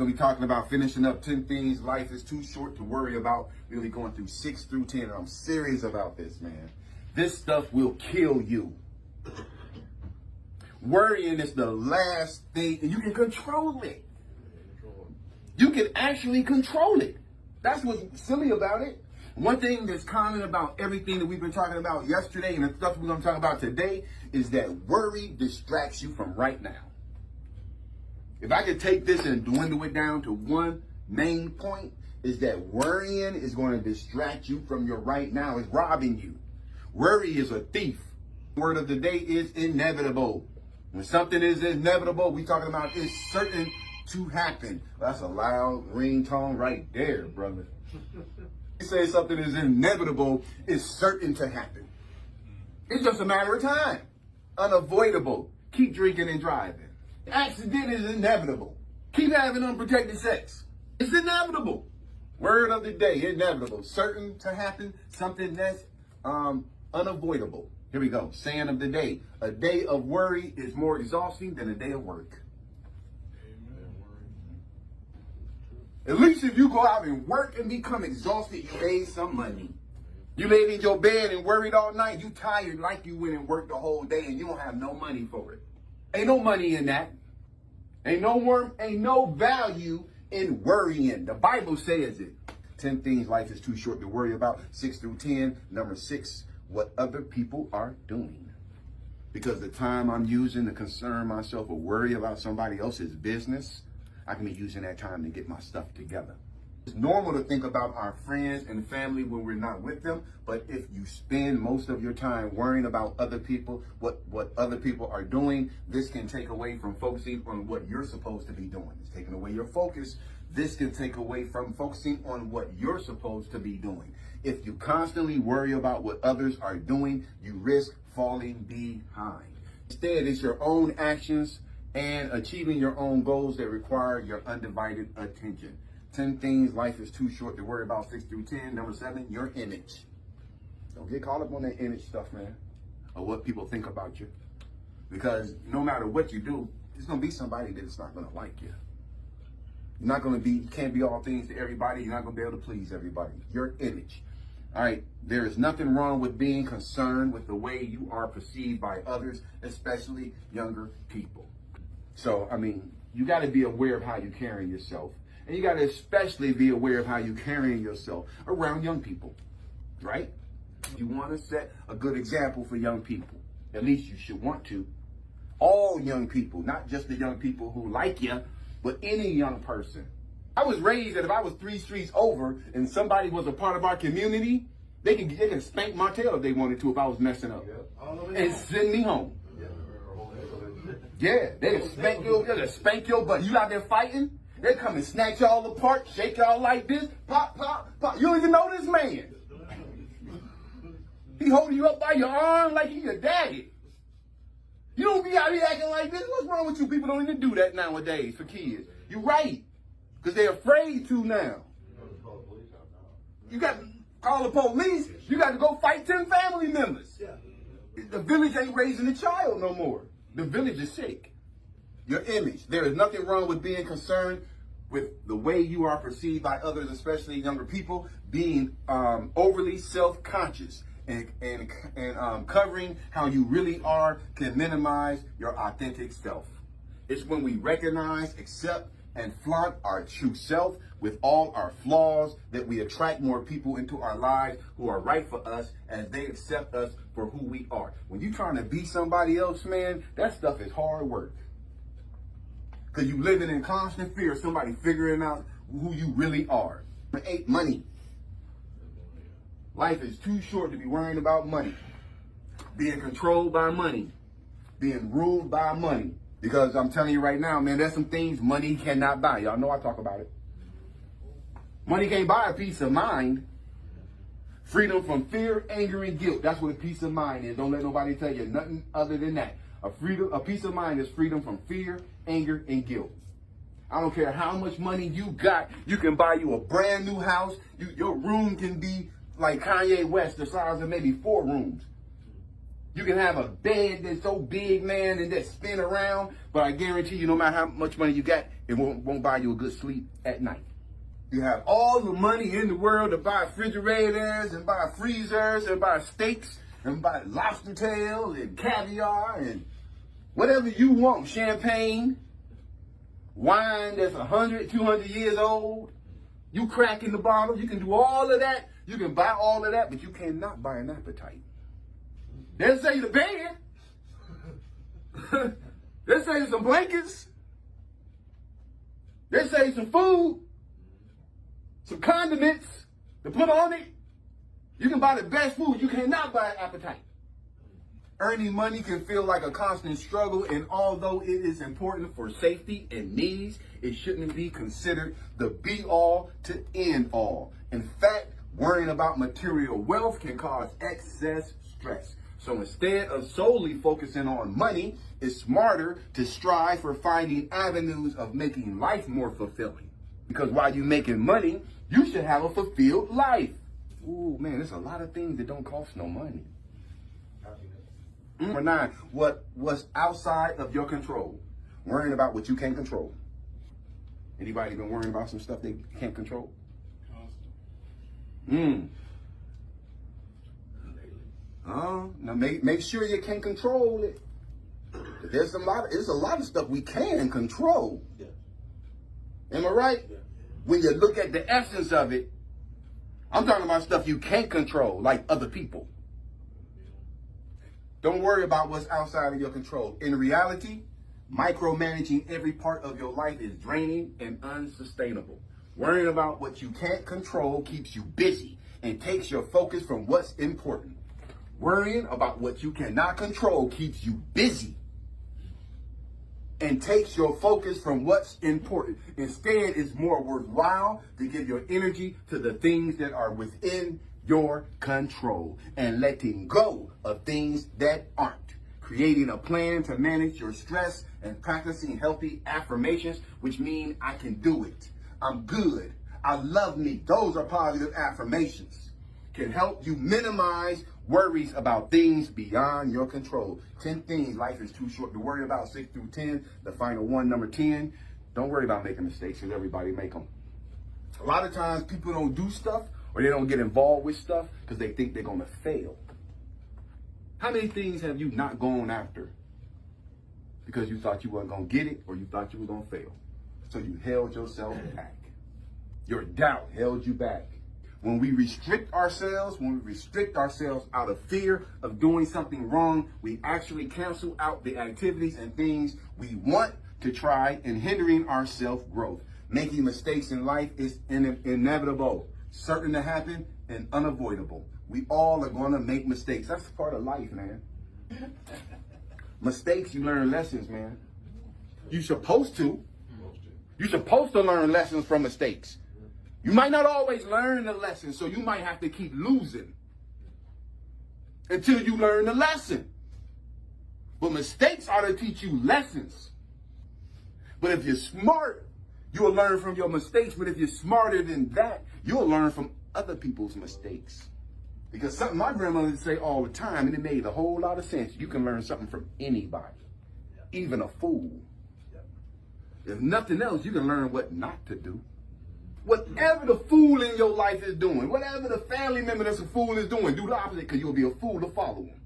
going to be talking about finishing up 10 things life is too short to worry about. Really going through 6 through 10. And I'm serious about this, man. This stuff will kill you. Worrying is the last thing, and you can control it. You can actually control it. That's what's silly about it. One thing that's common about everything that we've been talking about yesterday and the stuff we're going to talk about today is that worry distracts you from right now. If I could take this and dwindle it down to one main point, is that worrying is going to distract you from your right now. It's robbing you. Worry is a thief. Word of the day is inevitable. When something is inevitable, we're talking about it's certain to happen. That's a loud ringtone right there, brother. You say something is inevitable, it's certain to happen. It's just a matter of time. Unavoidable. Keep drinking and driving. Accident is inevitable. Keep having unprotected sex. It's inevitable. Word of the day, inevitable. Certain to happen, something that's unavoidable. Here we go. Saying of the day. A day of worry is more exhausting than a day of work. At least if you go out and work and become exhausted, you made some money. You laid in your bed and worried all night. You tired like you went and worked the whole day and you don't have no money for it. Ain't no money in that. Ain't no value in worrying. The Bible says it. 10 things life is too short to worry about. 6 through 10. Number 6, what other people are doing. Because the time I'm using to concern myself or worry about somebody else's business, I can be using that time to get my stuff together. It's normal to think about our friends and family when we're not with them, but if you spend most of your time worrying about other people, what other people are doing, this can take away from focusing on what you're supposed to be doing. It's taking away your focus. This can take away from focusing on what you're supposed to be doing. If you constantly worry about what others are doing, you risk falling behind. Instead, it's your own actions and achieving your own goals that require your undivided attention. 10 things life is too short to worry about. 6 through 10. Number 7, your image. Don't get caught up on that image stuff, man, or what people think about you. Because no matter what you do, there's going to be somebody that's not going to like you. You can't be all things to everybody. You're not going to be able to please everybody. Your image. All right, there is nothing wrong with being concerned with the way you are perceived by others, especially younger people. So, I mean, you got to be aware of how you're carrying yourself. And you got to especially be aware of how you're carrying yourself around young people, right? You want to set a good example for young people. At least you should want to. All young people, not just the young people who like you, but any young person. I was raised that if I was 3 streets over and somebody was a part of our community, they can spank my tail if they wanted to if I was messing up and send me home. Yeah, they'll spank your butt. You out there fighting, they come and snatch y'all apart, shake y'all like this, pop, pop, pop. You don't even know this man. He holding you up by your arm like he's your daddy. You don't be out here acting like this. What's wrong with you? People don't even do that nowadays for kids. You're right, because they're afraid to now. You got to call the police. You got to go fight 10 family members. The village ain't raising a child no more. The village is sick. Your image. There is nothing wrong with being concerned with the way you are perceived by others, especially younger people, being overly self-conscious and covering how you really are can minimize your authentic self. It's when we recognize, accept, and flaunt our true self with all our flaws that we attract more people into our lives who are right for us as they accept us for who we are. When you're trying to be somebody else, man, that stuff is hard work. Because you living in constant fear of somebody figuring out who you really are. 8, money. Life is too short to be worrying about money. Being controlled by money. Being ruled by money. Because I'm telling you right now, man, there's some things money cannot buy. Y'all know I talk about it. Money can't buy a peace of mind. Freedom from fear, anger, and guilt. That's what a peace of mind is. Don't let nobody tell you nothing other than that. A peace of mind is freedom from fear, anger, and guilt. I don't care how much money you got. You can buy you a brand new house. Your room can be like Kanye West, the size of maybe 4 rooms. You can have a bed that's so big, man, and that spin around, But I guarantee you, no matter how much money you got, it won't buy you a good sleep at night. You have all the money in the world to buy refrigerators and buy freezers and buy steaks and buy lobster tails and caviar and whatever you want, champagne, wine that's 100, 200 years old. You crack in the bottle, you can do all of that. You can buy all of that, but you cannot buy an appetite. They'll sell you the bed. They'll sell you some blankets. They'll sell you some food, some condiments to put on it. You can buy the best food. You cannot buy an appetite. Earning money can feel like a constant struggle, and although it is important for safety and needs, it shouldn't be considered the be-all to end-all. In fact, worrying about material wealth can cause excess stress. So instead of solely focusing on money, it's smarter to strive for finding avenues of making life more fulfilling. Because while you're making money, you should have a fulfilled life. Ooh, man, there's a lot of things that don't cost no money. Number 9, what's outside of your control? Worrying about what you can't control. Anybody been worrying about some stuff they can't control? Now make sure you can control it. There's a lot of stuff we can control. Yeah. Am I right? Yeah. When you look at the essence of it, I'm talking about stuff you can't control, like other people. Don't worry about what's outside of your control. In reality, micromanaging every part of your life is draining and unsustainable. Worrying about what you can't control keeps you busy and takes your focus from what's important. Worrying about what you cannot control keeps you busy and takes your focus from what's important. Instead, it's more worthwhile to give your energy to the things that are within your control and letting go of things that aren't. Creating a plan to manage your stress and practicing healthy affirmations, which mean I can do it. I'm good. I love me. Those are positive affirmations. Can help you minimize worries about things beyond your control. 10 things life is too short to worry about. 6 through 10. The final one, number 10. Don't worry about making mistakes, because everybody make them. A lot of times people don't do stuff or they don't get involved with stuff because they think they're going to fail. How many things have you not gone after because you thought you weren't going to get it or you thought you were going to fail? So you held yourself back. Your doubt held you back. When we restrict ourselves out of fear of doing something wrong, we actually cancel out the activities and things we want to try and hindering our self-growth. Making mistakes in life is inevitable, certain to happen, and unavoidable. We all are going to make mistakes. That's part of life, man. Mistakes, you learn lessons, man. You're supposed to. You're supposed to learn lessons from mistakes. You might not always learn the lesson, so you might have to keep losing until you learn the lesson. But mistakes are to teach you lessons. But if you're smart, you'll learn from your mistakes. But if you're smarter than that, you'll learn from other people's mistakes. Because something my grandmother would say all the time, and it made a whole lot of sense. You can learn something from anybody, even a fool. If nothing else, you can learn what not to do. Whatever the fool in your life is doing, whatever the family member that's a fool is doing, do the opposite, because you'll be a fool to follow them.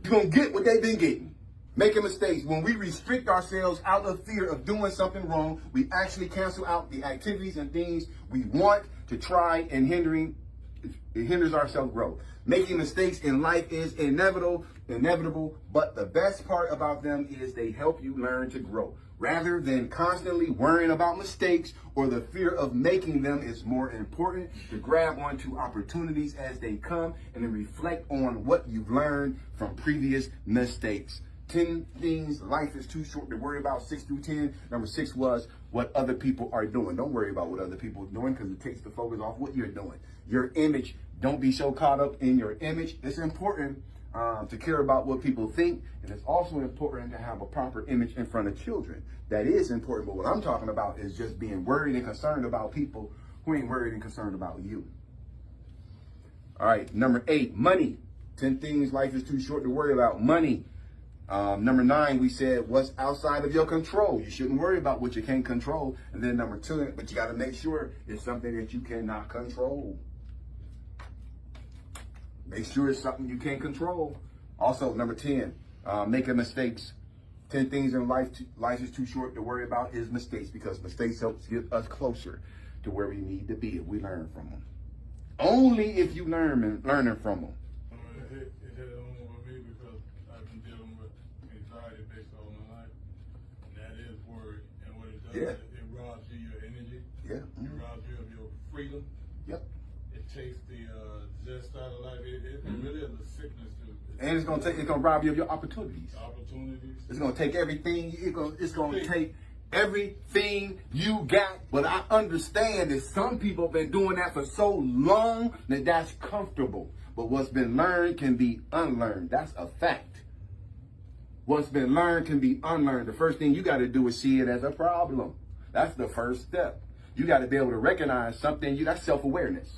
You're going to get what they've been getting. Making mistakes. When we restrict ourselves out of fear of doing something wrong, we actually cancel out the activities and things we want to try, and it hinders our self-growth. Making mistakes in life is inevitable, but the best part about them is they help you learn to grow. Rather than constantly worrying about mistakes or the fear of making them, it's more important to grab onto opportunities as they come and then reflect on what you've learned from previous mistakes. 10 things life is too short to worry about, 6 through 10. Number 6 was what other people are doing. Don't worry about what other people are doing, because it takes the focus off what you're doing. Your image. Don't be so caught up in your image. It's important to care about what people think, and it's also important to have a proper image in front of children. That is important, but what I'm talking about is just being worried and concerned about people who ain't worried and concerned about you. All right, number 8, money. 10 things life is too short to worry about. Money. Number 9, we said what's outside of your control. You shouldn't worry about what you can't control. And then number 2, but you got to make sure it's something that you cannot control. Make sure it's something you can't control. Also, number 10, making mistakes. 10 things in life is too short to worry about is mistakes, because mistakes helps get us closer to where we need to be if we learn from them. Only if you learning from them. It hit home with me because I've been dealing with anxiety based all my life, and that is worry. And what it does, it robs you of your energy. Yeah. It robs you of your freedom. Yep. It takes the zest out of life. It really is a sickness to it. And it's gonna rob you of your opportunities. It's gonna take everything. It's gonna take everything you got. But I understand that some people have been doing that for so long that that's comfortable. But what's been learned can be unlearned. That's a fact. What's been learned can be unlearned. The first thing you got to do is see it as a problem. That's the first step. You got to be able to recognize something. That's self-awareness.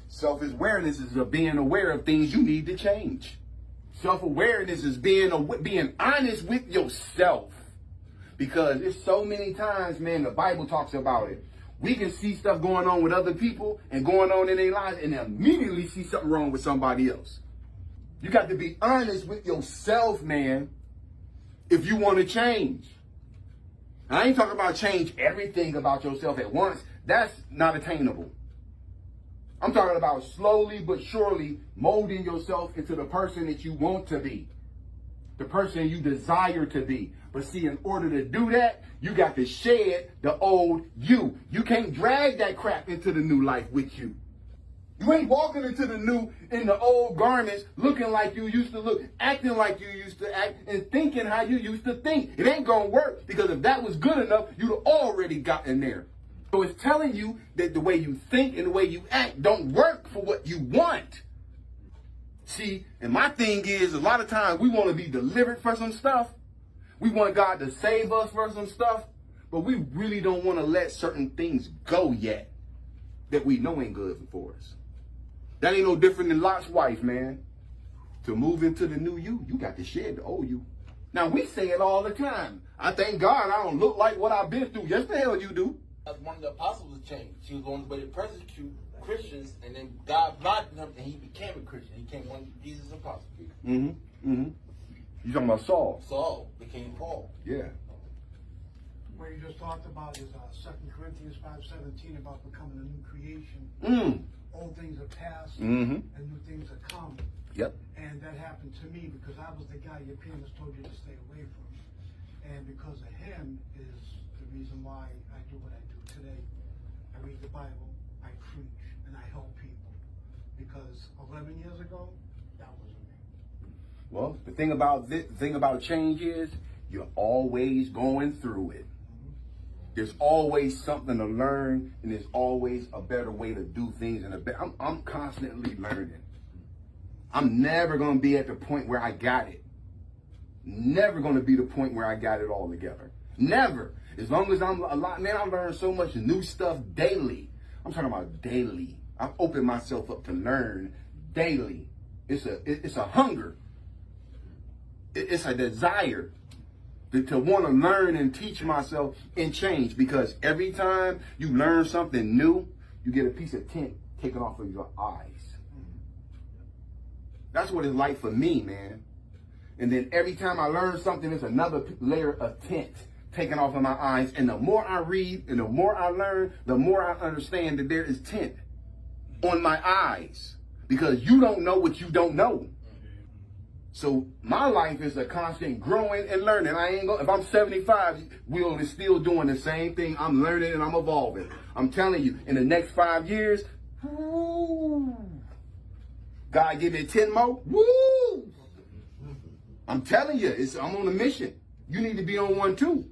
Self-awareness is being aware of things you need to change. Self-awareness is being honest with yourself. Because it's so many times, man, the Bible talks about it. We can see stuff going on with other people and going on in their lives and immediately see something wrong with somebody else. You got to be honest with yourself, man, if you want to change. I ain't talking about change everything about yourself at once. That's not attainable. I'm talking about slowly but surely molding yourself into the person that you want to be. The person you desire to be. But see, in order to do that, you got to shed the old you. You can't drag that crap into the new life with you. You ain't walking into the new in the old garments looking like you used to look, acting like you used to act, and thinking how you used to think. It ain't going to work, because if that was good enough, you'd have already gotten there. So it's telling you that the way you think and the way you act don't work for what you want. See, and my thing is, a lot of times we want to be delivered for some stuff. We want God to save us for some stuff, but we really don't want to let certain things go yet that we know ain't good for us. That ain't no different than Lot's wife, man. To move into the new you, you got to shed the old you. Now, we say it all the time. I thank God I don't look like what I've been through. Yes, the hell you do. One of the apostles changed. She was on the way to persecute Christians, and then God blotted him, and he became a Christian. He became one of Jesus' apostles. You talking about Saul? Saul became Paul. Yeah. What you just talked about is 2 Corinthians 5:17 about becoming a new creation. Old things are past and new things are come. Yep. And that happened to me because I was the guy your parents told you to stay away from. And because of him is the reason why I do what I do today. I read the Bible, I preach, and I help people. Because 11 years ago, that wasn't me. Well, the thing about change is you're always going through it. There's always something to learn, and there's always a better way to do things. And I'm constantly learning. I'm never going to be at the point where I got it. Never going to be the point where I got it all together. Never. As long as I'm alive, man, I learn so much new stuff daily. I'm talking about daily. I've opened myself up to learn daily. It's a hunger. It's a desire to want to learn and teach myself and change, because every time you learn something new, you get a piece of tint taken off of your eyes. That's what it's like for me, man. And then every time I learn something, there's another layer of tint taken off of my eyes. And the more I read and the more I learn, the more I understand that there is tint on my eyes, because you don't know what you don't know. So my life is a constant growing and learning. If I'm 75, Will is still doing the same thing. I'm learning and I'm evolving. I'm telling you, in the next 5 years, God give me 10 more. Woo! I'm telling you, I'm on a mission. You need to be on one too.